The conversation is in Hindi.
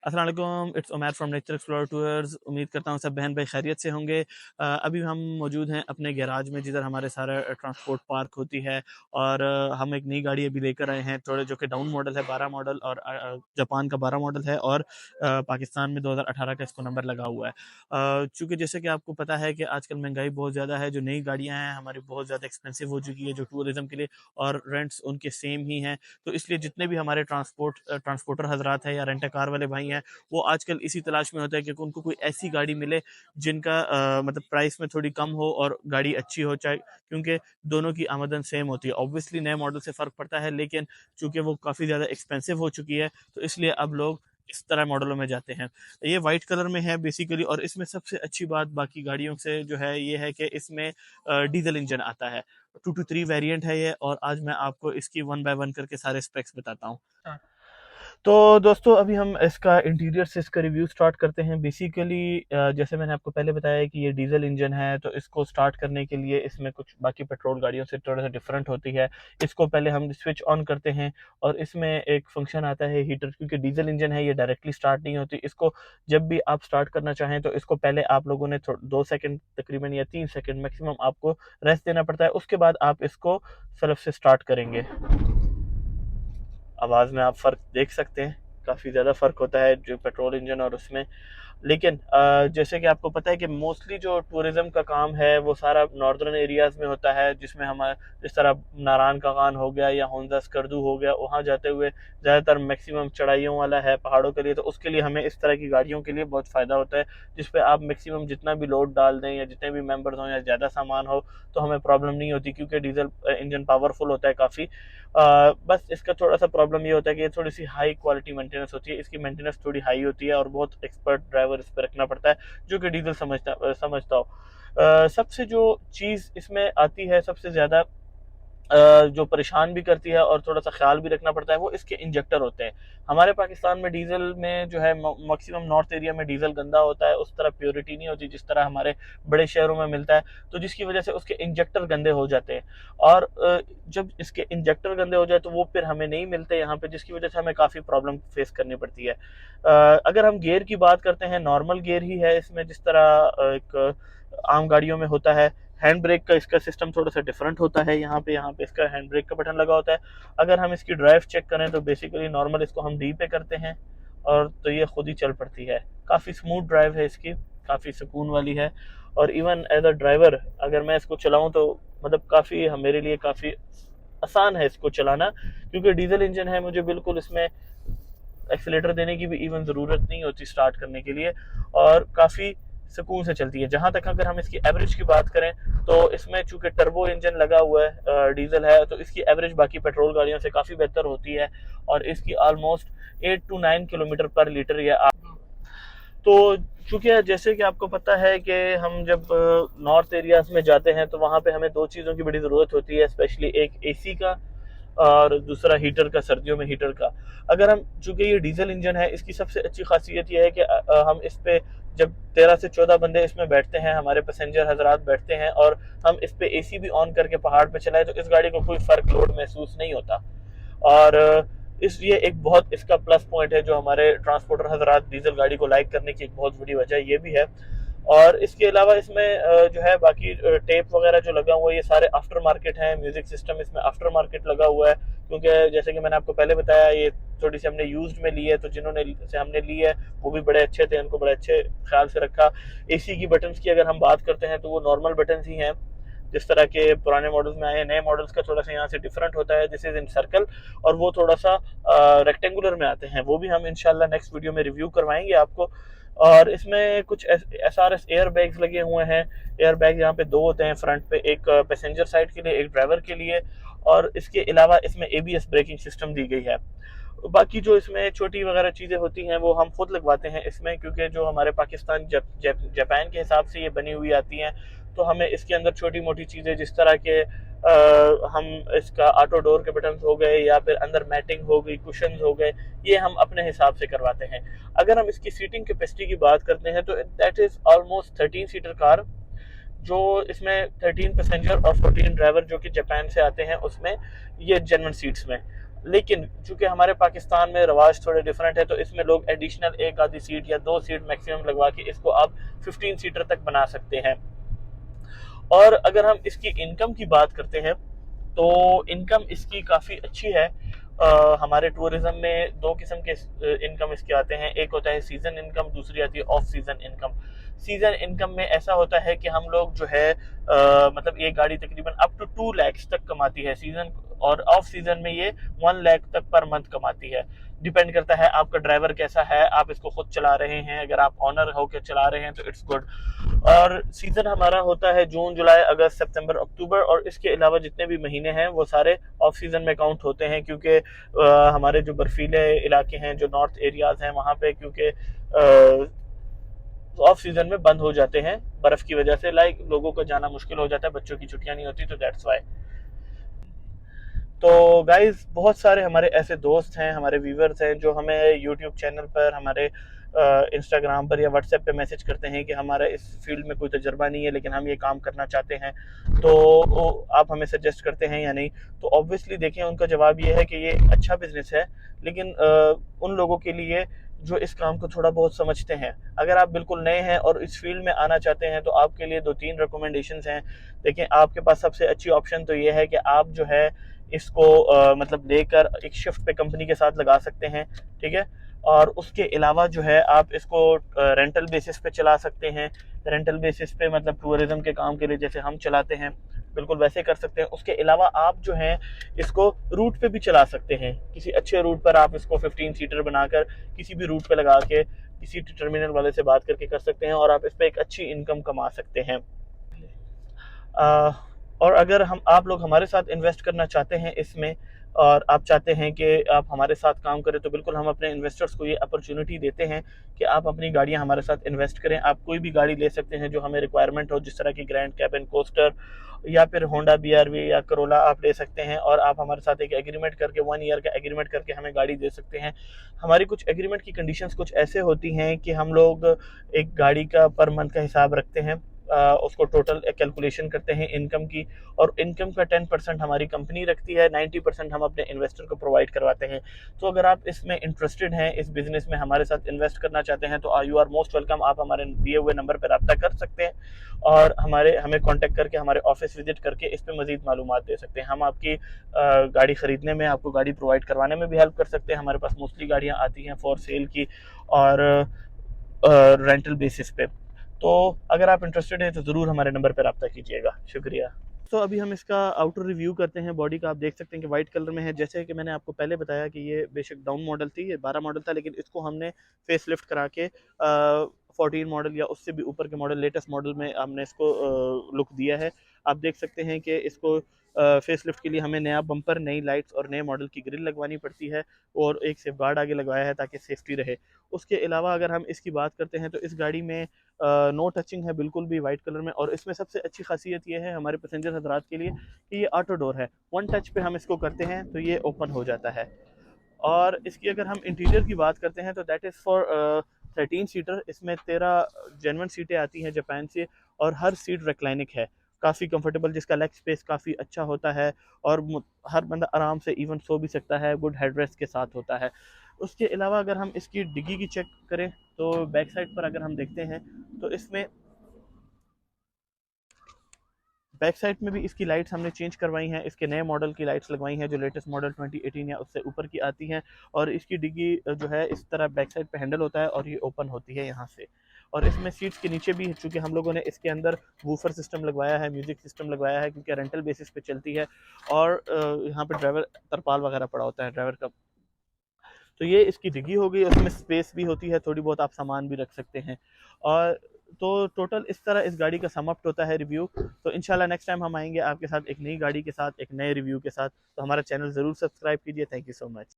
अस्सलाम वालेकुम, it's Umair from nature explorer tours. उम्मीद करता हूँ सब बहन भाई खैरियत से होंगे। अभी हम मौजूद हैं अपने गैराज में जिधर हमारे सारा ट्रांसपोर्ट पार्क होती है। और हम एक नई गाड़ी अभी लेकर आए हैं थोड़े, जो कि डाउन मॉडल है, 12 मॉडल, और जापान का 12 मॉडल है, और पाकिस्तान में 2018 का इसको नंबर लगा हुआ है। चूँकि जैसे कि आपको पता है कि आजकल महंगाई बहुत ज़्यादा है, जो नई गाड़ियाँ हैं हमारी बहुत ज़्यादा एक्सपेंसिव हो चुकी है जो टूरिज़्म के लिए, और रेंट्स उनके सेम ही हैं। तो इसलिए जितने भी हमारे ट्रांसपोर्टर हजरात हैं या रेंट कार वाले भाई हैं, वो आजकल इसी तलाश में होता है कि उनको कोई ऐसी गाड़ी मिले जिनका मतलब प्राइस में थोड़ी कम हो और गाड़ी अच्छी हो, चाहे क्योंकि दोनों की आमदन सेम होती है। ऑब्वियसली नए मॉडल से फ़र्क पड़ता है, लेकिन चूंकि वो काफ़ी ज़्यादा एक्सपेंसिव हो चुकी है, तो इसलिए अब लोग इस तरह मॉडलों में जाते हैं। ये वाइट कलर में है बेसिकली, और इसमें सबसे अच्छी बात बाकी गाड़ियों से जो है ये है कि इसमें डीजल इंजन आता है। 2 to 3 वेरिएंट है ये, और आज मैं आपको इसकी वन बाय वन करके सारे स्पेक्स बताता हूँ। तो दोस्तों, अभी हम इसका इंटीरियर से इसका रिव्यू स्टार्ट करते हैं। बेसिकली जैसे मैंने आपको पहले बताया कि ये डीजल इंजन है, तो इसको स्टार्ट करने के लिए इसमें कुछ बाकी पेट्रोल गाड़ियों से थोड़ा सा डिफरेंट होती है। इसको पहले हम स्विच ऑन करते हैं, और इसमें एक फंक्शन आता है हीटर। क्योंकि डीजल इंजन है, ये डायरेक्टली स्टार्ट नहीं होती। इसको जब भी आप स्टार्ट करना चाहें तो इसको पहले आप लोगों ने 2 सेकंड तकरीबन या 3 सेकंड मैक्सिमम आपको रेस्ट देना पड़ता है। उसके बाद आप इसको सेल्फ से स्टार्ट करेंगे। आवाज़ में आप फ़र्क देख सकते हैं, काफ़ी ज़्यादा फ़र्क होता है जो पेट्रोल इंजन और उसमें। लेकिन जैसे कि आपको पता है कि मोस्टली जो टूरिज़्म का काम है वो सारा नॉर्दर्न एरियाज़ में होता है, जिसमें हम जिस तरह नारान का खान हो गया या होंदा स्कर्दू हो गया, वहाँ जाते हुए ज़्यादातर मैक्सिमम चढ़ाइयों वाला है पहाड़ों के लिए। तो उसके लिए हमें इस तरह की गाड़ियों के लिए बहुत फ़ायदा होता है, जिस पे आप मैक्सिमम जितना भी लोड डाल दें या जितने भी मेंबर्स हों या ज़्यादा सामान हो, तो हमें प्रॉब्लम नहीं होती, क्योंकि डीजल इंजन पावरफुल होता है काफ़ी। बस इसका थोड़ा सा प्रॉब्लम ये होता है कि ये थोड़ी सी हाई क्वालिटी मेंटेनेंस होती है, इसकी मेंटेनेंस थोड़ी हाई होती है, और बहुत एक्सपर्ट ड्राइवर इस पर रखना पड़ता है जो कि डीजल समझता हो। सबसे जो चीज़ इसमें आती है सबसे ज़्यादा, जो परेशान भी करती है और थोड़ा सा ख्याल भी रखना पड़ता है, वो इसके इंजेक्टर होते हैं। हमारे पाकिस्तान में डीजल में जो है मैक्सिमम नॉर्थ एरिया में डीजल गंदा होता है, उस तरह प्योरिटी नहीं होती जिस तरह हमारे बड़े शहरों में मिलता है, तो जिसकी वजह से उसके इंजेक्टर गंदे हो जाते हैं। और जब इसके इंजेक्टर गंदे हो जाए तो वो फिर हमें नहीं मिलते यहाँ पे, जिसकी वजह से हमें काफ़ी प्रॉब्लम फेस करनी पड़ती है। अगर हम गियर की बात करते हैं, नॉर्मल गियर ही है इसमें, जिस तरह एक आम गाड़ियों में होता है। हैंड ब्रेक का इसका सिस्टम थोड़ा सा डिफरेंट होता है। यहाँ पे इसका हैंड ब्रेक का बटन लगा होता है। अगर हम इसकी ड्राइव चेक करें तो बेसिकली नॉर्मल इसको हम डी पे करते हैं, और तो ये खुद ही चल पड़ती है। काफ़ी स्मूथ ड्राइव है इसकी, काफ़ी सुकून वाली है। और इवन एज अ ड्राइवर अगर मैं इसको चलाऊँ तो मतलब काफ़ी मेरे लिए काफ़ी आसान है इसको चलाना, क्योंकि डीजल इंजन है, मुझे बिल्कुल इसमें एक्सीलेटर देने की भी इवन ज़रूरत नहीं होती स्टार्ट करने के लिए, और काफ़ी सुकून से चलती है। जहाँ तक अगर हम इसकी एवरेज की बात करें तो इसमें चूंकि टर्बो इंजन लगा हुआ है, डीजल है, तो इसकी एवरेज बाकी पेट्रोल गाड़ियों से काफ़ी बेहतर होती है, और इसकी ऑलमोस्ट 8 to 9 किलोमीटर पर लीटर या। तो चूंकि जैसे कि आपको पता है कि हम जब नॉर्थ एरियाज में जाते हैं तो वहाँ पे हमें दो चीज़ों की बड़ी ज़रूरत होती है, स्पेशली एक एसी का, और दूसरा हीटर का, सर्दियों में हीटर का। अगर हम, चूंकि ये डीजल इंजन है, इसकी सबसे अच्छी खासियत ये है कि हम इस पे जब 13 से 14 बंदे इसमें बैठते हैं, हमारे पैसेंजर हजरात बैठते हैं, और हम इस पे एसी भी ऑन करके पहाड़ पे चलाए, तो इस गाड़ी को कोई फर्क लोड महसूस नहीं होता। और इस ये एक बहुत इसका प्लस पॉइंट है, जो हमारे ट्रांसपोर्टर हजरात डीजल गाड़ी को लाइक करने की एक बहुत बड़ी वजह ये भी है। और इसके अलावा इसमें जो है बाकी टेप वगैरह जो लगा हुआ है, ये सारे आफ्टर मार्केट हैं। म्यूजिक सिस्टम इसमें आफ्टर मार्केट लगा हुआ है, क्योंकि जैसे कि मैंने आपको पहले बताया, ये थोड़ी सी हमने यूज्ड में ली है, तो जिन्होंने से हमने ली है वो भी बड़े अच्छे थे, उनको बड़े अच्छे ख्याल से रखा। एसी की बटन्स की अगर हम बात करते हैं तो वो नॉर्मल बटन्स ही हैं, जिस तरह के पुराने मॉडल्स में आए। नए मॉडल्स का थोड़ा सा यहाँ से डिफरेंट होता है, दिस इज इन सर्कल, और वो थोड़ा सा रेक्टेंगुलर में आते हैं। वो भी हम इंशाल्लाह नेक्स्ट वीडियो में रिव्यू करवाएंगे आपको। और इसमें कुछ SRS एयर बैग्स लगे हुए हैं। एयर बैग यहाँ पे दो होते हैं, फ्रंट पे एक पैसेंजर साइड के लिए, एक ड्राइवर के लिए। और इसके अलावा इसमें ABS ब्रेकिंग सिस्टम दी गई है। बाकी जो इसमें छोटी वगैरह चीज़ें होती हैं वो हम खुद लगवाते हैं इसमें, क्योंकि जो हमारे पाकिस्तान जापान के हिसाब से ये बनी हुई आती हैं, तो हमें इसके अंदर छोटी मोटी चीज़ें, जिस तरह के हम इसका ऑटो डोर के बटन हो गए, या फिर अंदर मैटिंग हो गई, कुशन हो गए, ये हम अपने हिसाब से करवाते हैं। अगर हम इसकी सीटिंग कैपेसिटी की बात करते हैं तो that is almost 13 seater car, जो इसमें 13 पैसेंजर और 14 ड्राइवर जो कि जापान से आते हैं, उसमें ये जनरल सीट्स में। लेकिन चूंकि हमारे पाकिस्तान में रवाज थोड़े डिफरेंट है, तो इसमें लोग एडिशनल एक आधी सीट या 2 सीट मैक्सिमम लगवा के इसको आप 15 सीटर तक बना सकते हैं। और अगर हम इसकी इनकम की बात करते हैं तो इनकम इसकी काफ़ी अच्छी है। हमारे टूरिज्म में दो किस्म के इनकम इसके आते हैं, एक होता है सीजन इनकम, दूसरी आती है off season income. Season income में ऐसा होता है कि हम लोग जो है मतलब ये गाड़ी तकरीबन अप टू 2 लाख तक कमाती है सीजन, और ऑफ सीजन में ये 1 लाख तक पर मंथ कमाती है। डिपेंड करता है आपका ड्राइवर कैसा है, आप इसको खुद चला रहे हैं, अगर आप ऑनर होकर चला रहे हैं तो इट्स गुड। और सीजन हमारा होता है जून जुलाई अगस्त सितंबर अक्टूबर, और इसके अलावा जितने भी महीने हैं वो सारे ऑफ सीजन में काउंट होते हैं, क्योंकि हमारे जो बर्फीले इलाके हैं, जो नॉर्थ एरियाज हैं, वहाँ पे क्योंकि ऑफ सीजन में बंद हो जाते हैं बर्फ की वजह से, लाइक लोगों को जाना मुश्किल हो जाता है, बच्चों की छुट्टियां नहीं होती, तो दैट्स वाई। तो गाइज बहुत सारे हमारे ऐसे दोस्त हैं, हमारे व्यूवर्स हैं जो हमें यूट्यूब चैनल पर, हमारे इंस्टाग्राम पर या व्हाट्सएप पे मैसेज करते हैं कि हमारा इस फील्ड में कोई तजर्बा नहीं है लेकिन हम ये काम करना चाहते हैं, तो आप हमें सजेस्ट करते हैं या नहीं। तो ऑब्वियसली देखें, उनका जवाब ये है कि ये अच्छा बिजनेस है, लेकिन उन लोगों के लिए जो इस काम को थोड़ा बहुत समझते हैं। अगर आप बिल्कुल नए हैं और इस फील्ड में आना चाहते हैं तो आपके लिए 2-3 रिकमेंडेशंस हैं। देखें, आपके पास सबसे अच्छी ऑप्शन तो ये है कि आप जो है इसको मतलब लेकर एक शिफ्ट पे कंपनी के साथ लगा सकते हैं, ठीक है। और उसके अलावा जो है आप इसको रेंटल बेसिस पे चला सकते हैं। रेंटल बेसिस पे मतलब टूरिज्म के काम के लिए जैसे हम चलाते हैं, बिल्कुल वैसे कर सकते हैं। उसके अलावा आप जो है इसको रूट पे भी चला सकते हैं, किसी अच्छे रूट पर आप इसको 15 सीटर बनाकर किसी भी रूट पे लगा के किसी टर्मिनल वाले से बात करके कर सकते हैं, और आप इस पर एक अच्छी इनकम कमा सकते हैं। और अगर हम आप लोग हमारे साथ इन्वेस्ट करना चाहते हैं इसमें, और आप चाहते हैं कि आप हमारे साथ काम करें, तो बिल्कुल हम अपने इन्वेस्टर्स को ये अपॉर्चुनिटी देते हैं कि आप अपनी गाड़ियां हमारे साथ इन्वेस्ट करें। आप कोई भी गाड़ी ले सकते हैं जो हमें रिक्वायरमेंट हो, जिस तरह की ग्रैंड कैबिन कोस्टर या फिर होंडा BRV या करोला आप ले सकते हैं, और आप हमारे साथ एक एग्रीमेंट करके 1 ईयर का एग्रीमेंट करके हमें गाड़ी दे सकते हैं। हमारी कुछ एग्रीमेंट की कंडीशंस कुछ ऐसे होती हैं कि हम लोग एक गाड़ी का पर मंथ का हिसाब रखते हैं, उसको टोटल कैलकुलेशन करते हैं इनकम की, और इनकम का 10% हमारी कंपनी रखती है, 90% हम अपने इन्वेस्टर को प्रोवाइड करवाते हैं। तो अगर आप इसमें इंटरेस्टेड हैं, इस बिज़नेस में हमारे साथ इन्वेस्ट करना चाहते हैं, तो यू आर मोस्ट वेलकम। आप हमारे दिए हुए नंबर पर रब्ता कर सकते हैं और हमें कॉन्टेक्ट करके हमारे ऑफिस विजिट करके इस पर मज़ीद मालूमात दे सकते हैं। हम आपकी गाड़ी ख़रीदने में, आपको गाड़ी प्रोवाइड करवाने में भी हेल्प कर सकते हैं। हमारे पास मोस्टली गाड़ियाँ आती हैं फॉर सेल की और रेंटल बेसिस पे। तो अगर आप इंटरेस्टेड हैं तो ज़रूर हमारे नंबर पर रब्ता कीजिएगा। शुक्रिया। तो अभी हम इसका आउटर रिव्यू करते हैं। बॉडी का आप देख सकते हैं कि वाइट कलर में है। जैसे कि मैंने आपको पहले बताया कि ये बेशक डाउन मॉडल थी, ये 12 मॉडल था, लेकिन इसको हमने फेस लिफ्ट करा के 14 मॉडल या उससे भी ऊपर के मॉडल, लेटेस्ट मॉडल में हमने इसको लुक दिया है। आप देख सकते हैं कि इसको फेस लिफ्ट के लिए हमें नया बम्पर, नई लाइट्स और नए मॉडल की ग्रिल लगवानी पड़ती है, और एक सेफ गार्ड आगे लगवाया है ताकि सेफ्टी रहे। उसके अलावा अगर हम इसकी बात करते हैं तो इस गाड़ी में नो टचिंग है बिल्कुल भी, वाइट कलर में। और इसमें सबसे अच्छी खासियत ये है हमारे पैसेंजर हजरात के लिए कि ये ऑटो डोर है। वन टच पे हम इसको करते हैं तो ये ओपन हो जाता है। और इसकी अगर हम इंटीरियर की बात करते हैं तो दैट इज़ फॉर 13 सीटर। इसमें 13 जेनवन सीटें आती हैं जापान से, और हर सीट रिक्लाइनिक है, काफ़ी कंफर्टेबल, जिसका लेग स्पेस काफ़ी अच्छा होता है, और हर बंदा आराम से इवन सो भी सकता है, गुड हेडरेस्ट के साथ होता है। उसके अलावा अगर हम इसकी डिग्गी की चेक करें तो बैक साइड पर अगर हम देखते हैं तो इसमें बैक साइड में भी इसकी लाइट्स हमने चेंज करवाई हैं, इसके नए मॉडल की लाइट्स लगवाई हैं जो लेटेस्ट मॉडल 2018 या उससे ऊपर की आती हैं। और इसकी डिग्गी जो है इस तरह बैक साइड पे हैंडल होता है और ये ओपन होती है यहाँ से। और इसमें सीट्स के नीचे भी, चूँकि हम लोगों ने इसके अंदर वूफर सिस्टम लगवाया है, म्यूज़िक सिस्टम लगवाया है, क्योंकि रेंटल बेसिस पे चलती है, और यहाँ पे ड्राइवर तरपाल वगैरह पड़ा होता है ड्राइवर का। तो ये इसकी डिग्गी हो गई, उसमें स्पेस भी होती है, थोड़ी बहुत आप सामान भी रख सकते हैं। और तो टोटल इस तरह इस गाड़ी का समअप होता है रिव्यू। तो इंशाल्लाह नेक्स्ट टाइम हम आएंगे आपके साथ एक नई गाड़ी के साथ, एक नए रिव्यू के साथ। तो हमारा चैनल ज़रूर सब्सक्राइब कीजिए। Thank you so much.